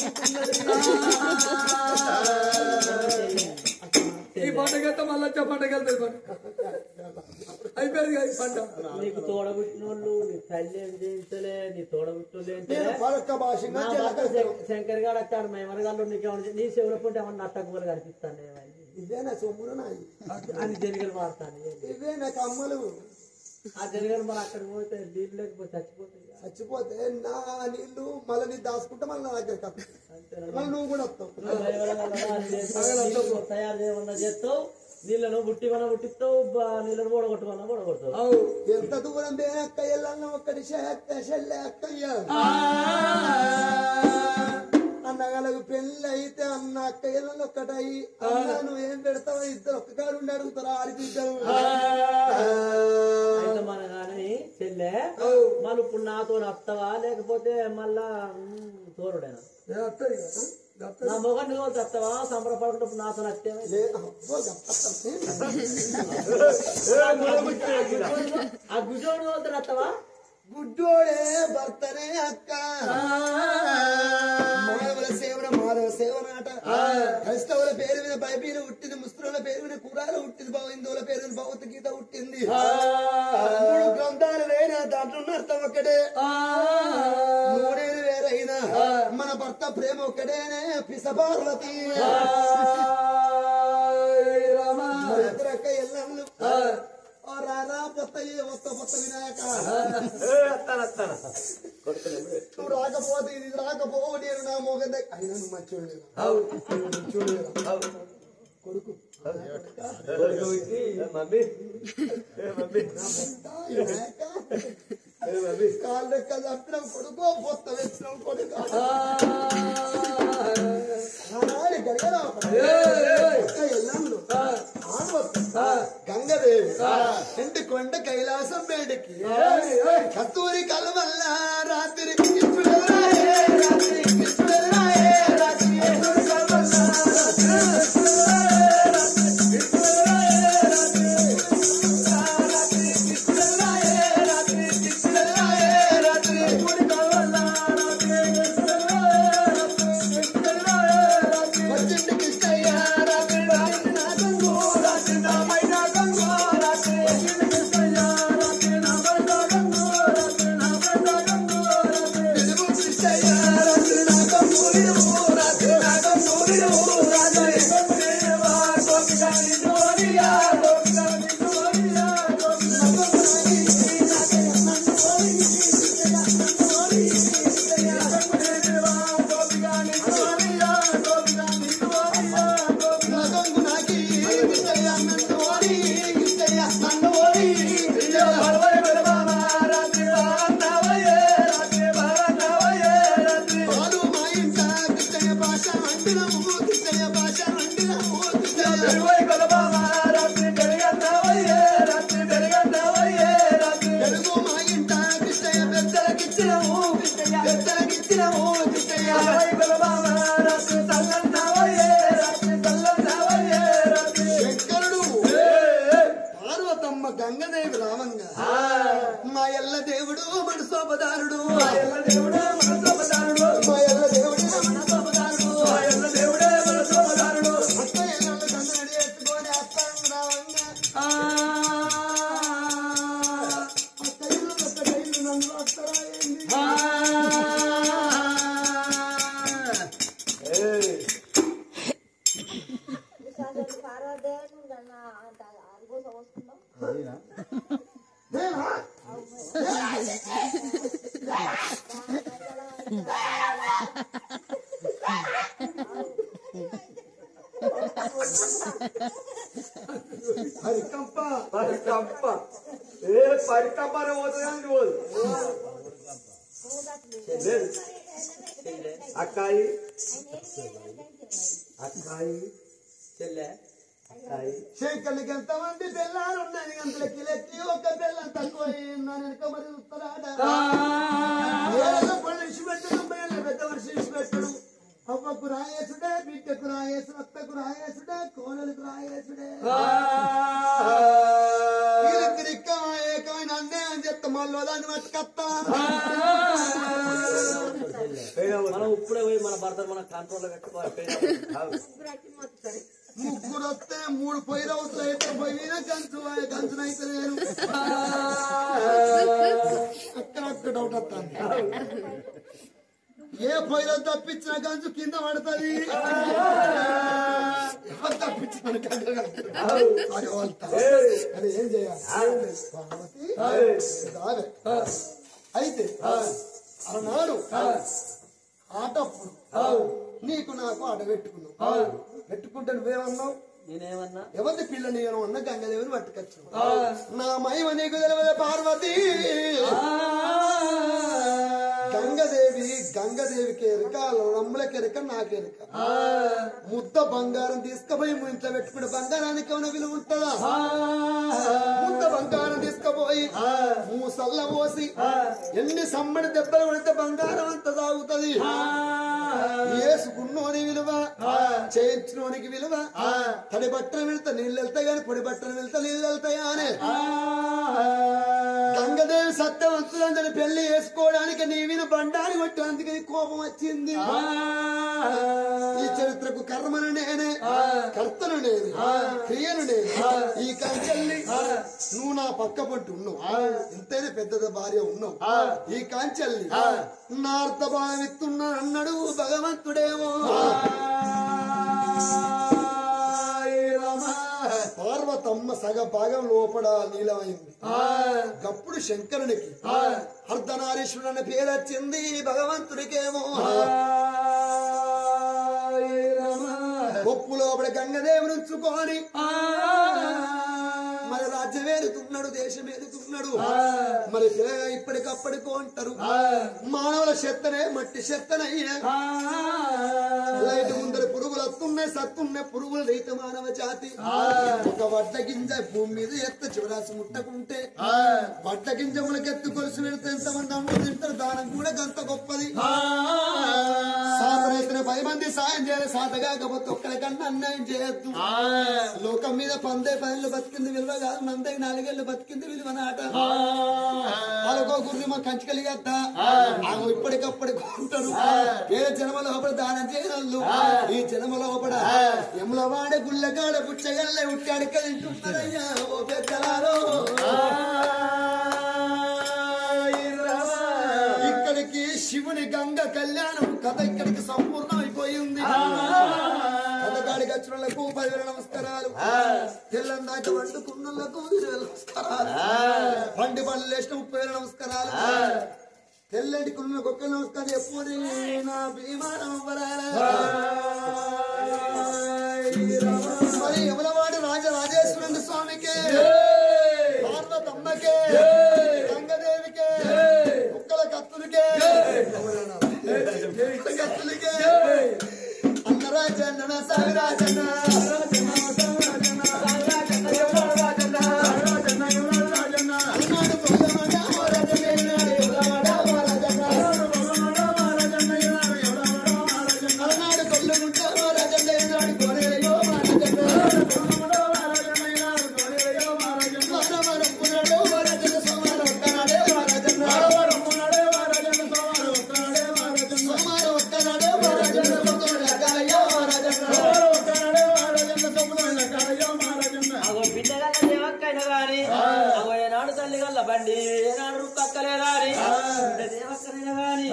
S5: ఈ పంటగంతా మళ్ళీ వచ్చే పంటగెళ్తాయి అయిపోయింది ఈ పంట
S4: నీకు తోడబుట్టిన వాళ్ళు నీ తల్లి ఏం చేయించలే నీ తోడబుట్టులే
S1: పలక భాషగా
S4: శంకర్ గారు వచ్చాడు మేమనగాళ్ళు నీకేమన్నా నీ చెవుల పుంటే ఏమన్నా నట్టకుమలు కనిపిస్తాను
S1: ఇదే నా సొమ్ములు నాయి
S4: అని జనగలు మారుతాను
S1: ఇవే నాకు అమ్మలు
S4: ఆ జనగలు మరి అక్కడికి పోతే నీళ్ళు లేకపోతే చచ్చిపోతాయి
S1: చచ్చిపోతే నా నీళ్లు మళ్ళీ నీ దాచుకుంటే మళ్ళీ నా దగ్గర మళ్ళీ నువ్వు కూడా వస్తావు
S4: తయారు చేయమన్నా చేస్తావు నీళ్ళను బుట్టిమన్నా బుట్టిస్తావు నీళ్ళను బోడగొట్టుమన్నా బోడగొడతావు
S1: ఎంత దూరం అక్క వెళ్ళాలన్నా ఒక్కటి చెల్లె అక్కయ్య అన్నగాలకు పెళ్లి అయితే అన్న అక్క వెళ్ళాలి ఒక్కటయి అన్న నువ్వేం పెడతావు ఇద్దరు ఒక్క కాడు ఉండి అడుగుతారా ఆడిపిద్దరు
S4: అయితే మన కానీ చెల్లె మళ్ళీ ఇప్పుడు నాతో వస్తావా లేకపోతే మళ్ళా తోరుడేనా నా మొగన్ని వస్తావా సంబరపడుకుంటప్పుడు నాతో వస్తే ఆ గుడ్డోడు వస్తావా
S1: గుడ్డోడే భర్తనే అక్క మానవుల సేవన మానవ సేవనాట క్రైస్తవుల పేరు మీద బైబిల్ పుట్టింది ముస్లింల పేరు మీద కురాలు పుట్టింది హిందువుల పేరు మీద భగవద్గీత పుట్టింది 3 గ్రంథాలు వేరే దాంట్లో అర్థం ఒక్కటే 3 వేరైనా మన భర్త ప్రేమ ఒక్కటేనే పిస పార్వతి అక్క ఎల్లమ్లు రారా పొత్త పొత్త వినాయక నువ్వు రాకపోతే ఇది రాకపోవు నేను నా మోగ అయినా నువ్వు మంచి చూడలేదా కొడుకు కాళ్ళు లెక్క చంపినాం కొడుకో పొత్త తెచ్చినాం కొడుకు ఎల్లంలో గంగదేవి ఇంటి కొండ కైలాసం వేడికి కస్తూరి కలవల్ల రాత్రి Yeah. పాలు మా ఇంట కృష్ణయ్య భాష వండినము కృష్ణయ్య భాష వండినము తెలుగు మా ఇంట కృష్ణయ్య పెద్దలకిచ్చినము పెద్దలకిచ్చినము కృష్ణయ్య శంకరుడు పార్వతమ్మ గంగదేవి రామంగా మా ఎల్ల దేవుడు మనసోపదారుడు మా ఎల్ల దేవుడు మనసోపదారుడు మా ఎల్ల దేవుడు మనసోపదారుడు మా ఎల్ల దేవుడే మనసోపదారుడు అత్త ఎల్ల గంగడి ఎత్తుకొని అత్తం రావంగా అత్త ఇల్లు నన్ను అత్తరాయండి
S3: పరికంపనే పోతుంది రోజు అక్కాయి అక్కాయి చెల్లె అక్కాయి
S1: శంకర్లకి ఎంతమంది పిల్లలు ఉన్నాయి గంటలకి లెక్కి ఒక పిల్ల తక్కువ వెనుక మరి ఉత్తరాడ పళ్ళు ఇచ్చిపెట్టడం పెద్ద వర్షం ఇచ్చిపెట్టడు అవ్వకు రాయేసుడే బిడ్డకు రాయేసు అత్తకు రాయేసుడే కోనలకు రాయేసుడే ఏకమైన అన్యాయం చెప్తా మళ్ళీ దాన్ని పట్టుకత్తా
S4: మనం ఇప్పుడే పోయి మన భర్త మన కంట్రోల్ పెట్టుకోవాలి
S1: ముగ్గురు వస్తే 3 పొయ్యిలు అవుతాయి పోయినా కంచునైతే లేరు అక్కడ డౌట్ వస్తాను ఏ పొయ్యిలో తప్పించిన కంచు కింద పడుతుంది ఎవరు తప్పించిన అది ఏం చేయాలి అయితే అన్నాడు ఆటప్పుడు నీకు నాకు ఆట పెట్టుకున్నావు పెట్టుకుంటే నువ్వేమన్నావు
S4: నేనేమన్నా
S1: ఎవరి పిల్ల నేను అన్న గంగదేవిని పట్టుకొచ్చు నా మహిమ నీకు తెలియదు పార్వతి గంగదేవికి ఎరుక రమ్ములకి ఎరుక నాకెరుక ముద్ద బంగారం తీసుకుపోయి ఇంట్లో పెట్టుకునే బంగారానికి ఏమైనా విలువ ఉంటుందా ముద్ద బంగారం తీసుకుపోయి మూసల్ల పోసి ఎన్ని సమ్మడి దెబ్బలు పడితే బంగారం అంత తాగుతుంది వేసుకున్నోని విలువ చేయించినోనికి విలువ తడి బట్టలు వెళ్తే నీళ్ళు వెళ్తాయి కానీ పొడి బట్టలు వెళ్తే నీళ్ళు వెళ్తాయా అని గంగదేవి సత్యవంతులందరి పెళ్లి వేసుకోవడానికి నీవిన బండారి కొట్టి అందుకే కోపం వచ్చింది ఈ చరిత్రకు కర్మను నేనే కర్తను నేనే క్రియను నేనే ఈ కాంచెల్లి నువ్వు నా పక్క పట్టు ఉన్నావు ఇంతైనా పెద్ద భార్య ఉన్నావు ఈ కాంచెల్లి నా అర్థ భావిస్తున్నా అన్నాడు భగవంతుడేమో పార్వతమ్మ సగ భాగం లోపల నీలమైంది గప్పుడు శంకరునికి అర్ధనారీశ్వరుడు అనే పేరు వచ్చింది భగవంతుడికేమో గొప్పు లోపల గంగదేవుని ఉంచుకొని మరి రాజ్యం ఏలుతున్నాడు దేశం ఏలుతున్నాడు మరి ఇప్పటికప్పటికో అంటారు మానవుల చెత్తనే మట్టి చెత్తనయ్యే లైట్ ముందర పురుగులు వస్తున్నాయి సత్తున్నాయి పురుగులు రైతు మానవ జాతి ఒక వడ్డ గింజ భూమి మీద ఎత్త చివరాసి ముట్టకుంటే వడ్డ గింజ ములకెత్తు కొలిసి పెడితే ఎంతమంది అమ్ముడు తింటారు దానం కూడా గంత గొప్పది సాతరైతే 10 మంది సాయం చేయాలి సాత కాకపోతే ఒక్కరికన్నా అన్యాయం చేయొద్దు లోకం మీద 10 ఏళ్ళు బతికింది విలువ కాదు 4 ఏళ్ళు బతికింది విలువ నాట వాళ్ళకో గుర్రి మా కంచికలిగద్దా ఇప్పటికప్పుడు కొంటారు ఏ జన్మ లోపల దానం చేయగలరు ఈ జన్మ లోపల ఎములవాడ గుళ్ళగాడ పుచ్చగల్లే ఉట్టాడిక తింటున్నారయ్యా ఓ పెద్దలారో ఇక్కడికి శివుని గంగ కళ్యాణం కథ ఇక్కడికి సంపూర్ణమైపోయింది కథగాడికి వచ్చిన వాళ్ళకు 10,000 నమస్కారాలు తెల్లని దాకా వండుకున్నలకు 20,000 నమస్కారాలు పండి పళ్ళు లేచిన 30,000 నమస్కారాలు తెల్లటి కుళ్ళకు 1 నమస్కారం ఎప్పుడు నా భీమానం మరి యమలవాడి రాజరాజేశ్వరుని స్వామికే పార్వతమ్మకే
S4: ఏనాడు రుక్కలేదా అని దేవక్కనైనా గాని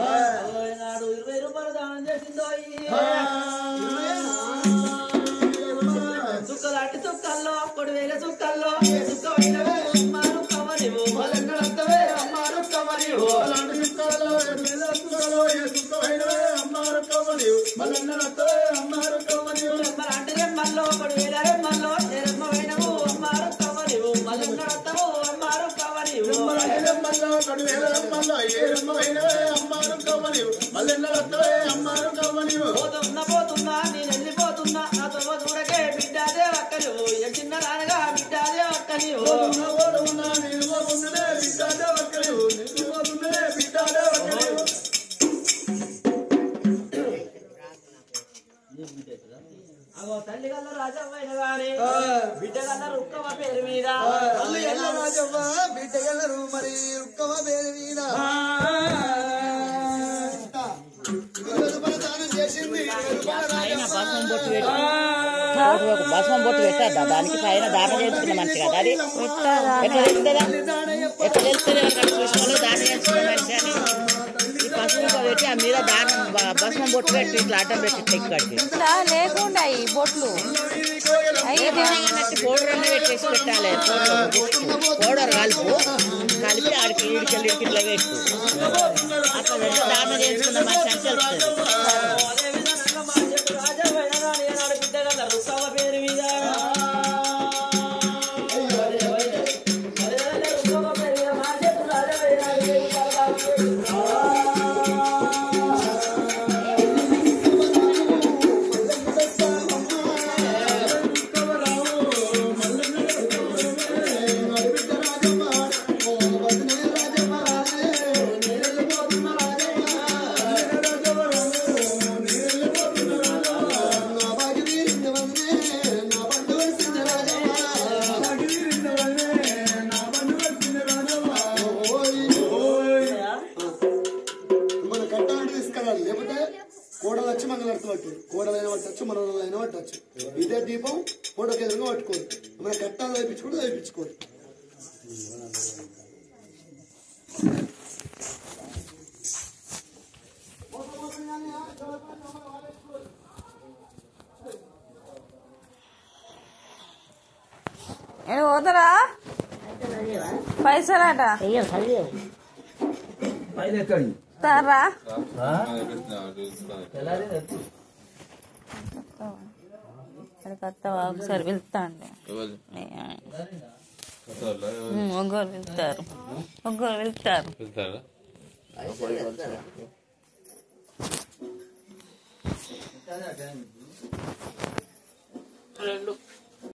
S4: ఏనాడు 20 రూపాయలు దానం చేసిందో చుక్కలాంటి చుక్కల్లో 10,000 చుక్కల్లో చుక్కమైనవే అమ్మారు కవరివు మలెన్నడంతవే అమ్మారు కవరివు అలాంటి చుక్కల్లో 7,000 చుక్కల్లో చుక్కమైనవే అమ్మారు కవరివు మలెన్నడంతవే అమ్మారు కవరివు రెమ్మలాంటి రెమ్మల్లో 10,000 రెమ్మల్లో రెమ్మమైనవు అమ్మారు కవరివు మలెన్నడంతవు అమ్మారు కవరివు రెమ్మల్లో 10,000 రెమ్మల్లో రెమ్మమైనవే అమ్మారు కవరివు మలెన్నడంతవే అమ్మారు కవరివు పోతున్నా నేను వెళ్ళిపోతున్నా నాతో దూరకే బిడ్డాదే ఒక్కనివు చిన్న రానగా బిడ్డాదే ఒక్కనివు అగో తల్లి గల్ల రాజవ్వైన గాని బిడ్డ గల్ల రుక్కవ పేరు మీద
S1: తల్లి గల్ల రాజవ్వ బిడ్డ గల్లరు మరి రుక్కవ పేరు మీద దానం చేసింది
S2: బస్మం బొట్టు పెట్టద్దా దానికి పైన దానం చేసుకున్న మనిషి కదా అది ఎట్లా తెలుస్తుందా ఎట్లా తెలుస్తుంది చూసుకోవాలి దానం చేసుకున్న మనిషి అని ఈ పసుపు పెట్టి ఆ మీద దానం బస్మం బొట్టు పెట్టి ఇట్లా అడ్డం పెట్టి ఇక్కడికి
S6: ఇట్లా లేకుండా ఈ బొట్లు
S2: పౌడర్ అన్న పెట్టేసి పెట్టాలి పౌడర్ కలిపి ఆడికి ఈడికెళ్ళి ఇట్లా పెట్టు అట్లా పెట్టి దానం చేసుకున్న మనిషి అని తెలుస్తుంది
S4: రుక్కవ పేరు మీద
S1: కోడలు వచ్చి మంగళారతి పట్టు కోడలైన పట్టచ్చు మనలైన పట్టచ్చు ఇదే దీపం ఫోటోకి ఎదురుగా పట్టుకోరు మన కట్టాలు వేయించుకుంటూ వేయించుకోరు
S6: పోతారా పైసలాట తారా కొత్తవా ఒకసారి వెళ్తా అండి ఒంగోలు వెళ్తారు రెండు